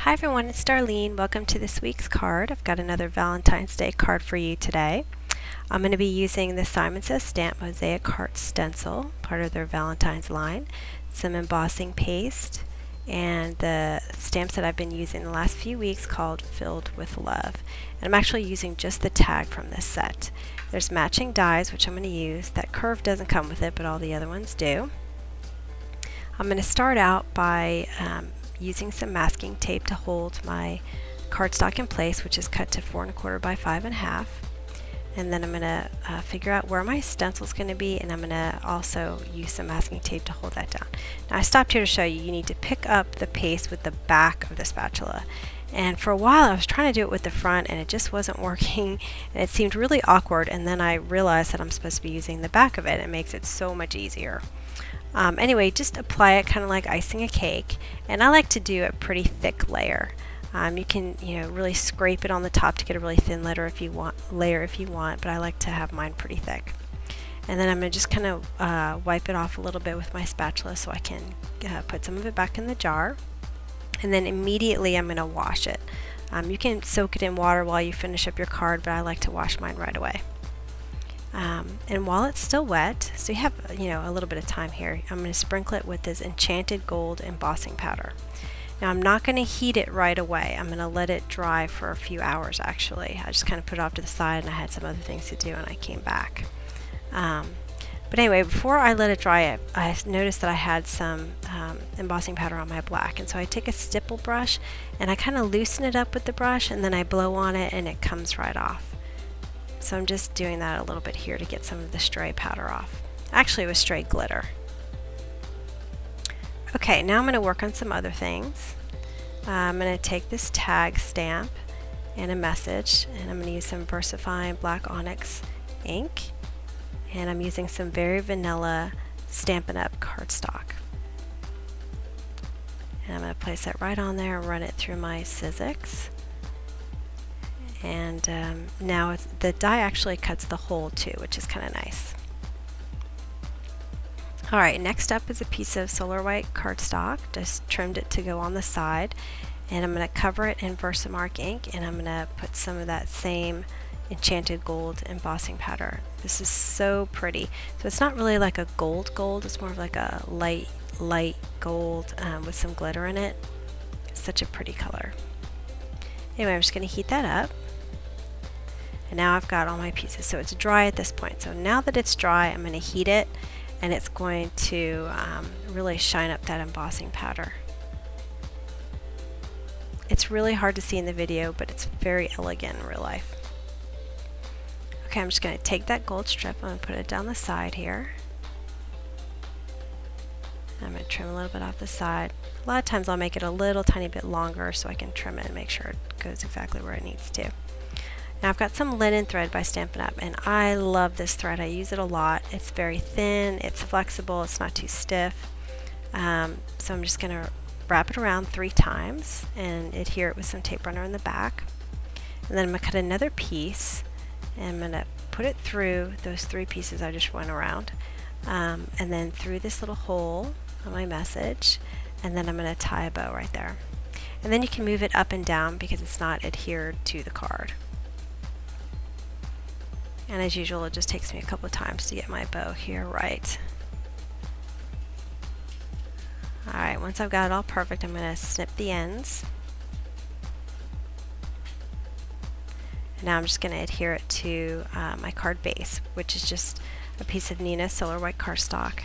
Hi everyone, it's Darlene. Welcome to this week's card. I've got another Valentine's Day card for you today. I'm going to be using the Simon Says Stamp Mosaic Heart Stencil, part of their Valentine's line, some embossing paste, and the stamps that I've been using the last few weeks called Filled with Love. And I'm actually using just the tag from this set. There's matching dies, which I'm going to use. That curve doesn't come with it, but all the other ones do. I'm going to start out by using some masking tape to hold my cardstock in place, which is cut to 4 1/4 by 5 1/2. And then I'm going to figure out where my stencil is going to be, and I'm going to also use some masking tape to hold that down. Now I stopped here to show you, you need to pick up the paste with the back of the spatula. And for a while I was trying to do it with the front and it just wasn't working, and it seemed really awkward, and then I realized that I'm supposed to be using the back of it. It makes it so much easier. Anyway, just apply it kind of like icing a cake, and I like to do a pretty thick layer. You can, really scrape it on the top to get a really thin layer if you want, but I like to have mine pretty thick. And then I'm going to just kind of wipe it off a little bit with my spatula so I can put some of it back in the jar. And then immediately I'm going to wash it. You can soak it in water while you finish up your card, but I like to wash mine right away. And while it's still wet, so you have a little bit of time here, I'm going to sprinkle it with this Enchanted Gold embossing powder. Now I'm not going to heat it right away. I'm going to let it dry for a few hours actually. I just kind of put it off to the side, and I had some other things to do and I came back. But anyway, before I let it dry, I noticed that I had some embossing powder on my black, and so I take a stipple brush and I kind of loosen it up with the brush, and then I blow on it and it comes right off. So I'm just doing that a little bit here to get some of the stray powder off. Actually, it was stray glitter. Okay, now I'm going to work on some other things. I'm going to take this tag stamp and a message, and I'm going to use some VersaFine Black Onyx ink, and I'm using some very vanilla Stampin' Up! Cardstock. And I'm going to place that right on there and run it through my Sizzix. And now the die actually cuts the hole too, which is kind of nice. Alright, next up is a piece of Solar White cardstock. Just trimmed it to go on the side, and I'm going to cover it in Versamark ink, and I'm going to put some of that same Enchanted Gold embossing powder. This is so pretty. So it's not really like a gold, it's more of like a light gold with some glitter in it. It's such a pretty color. Anyway, I'm just going to heat that up. And now I've got all my pieces, so it's dry at this point. So now that it's dry, I'm going to heat it, and it's going to really shine up that embossing powder. It's really hard to see in the video, but it's very elegant in real life. Okay, I'm just going to take that gold strip, I'm going to put it down the side here. I'm going to trim a little bit off the side. A lot of times I'll make it a little tiny bit longer so I can trim it and make sure it goes exactly where it needs to. Now I've got some linen thread by Stampin' Up, and I love this thread. I use it a lot. It's very thin, it's flexible, it's not too stiff. So I'm just going to wrap it around 3 times and adhere it with some tape runner in the back. And then I'm going to cut another piece, and I'm going to put it through those 3 pieces I just went around, and then through this little hole on my message, and then I'm going to tie a bow right there. And then you can move it up and down because it's not adhered to the card. And as usual, it just takes me a couple of times to get my bow here right. Alright, once I've got it all perfect, I'm going to snip the ends. And now I'm just going to adhere it to my card base, which is just a piece of Nina Solar White cardstock.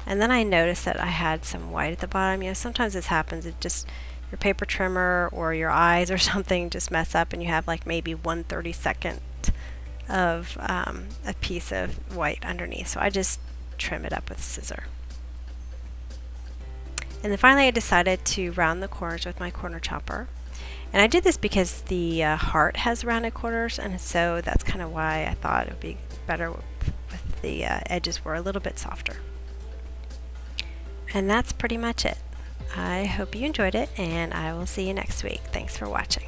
And then I noticed that I had some white at the bottom. Sometimes this happens. It just, your paper trimmer or your eyes or something just mess up, and you have like maybe 1/32 of a piece of white underneath. So I just trim it up with a scissor. And then finally I decided to round the corners with my corner chopper. And I did this because the heart has rounded corners, and so that's kind of why I thought it would be better if the edges were a little bit softer. And that's pretty much it. I hope you enjoyed it, and I will see you next week. Thanks for watching.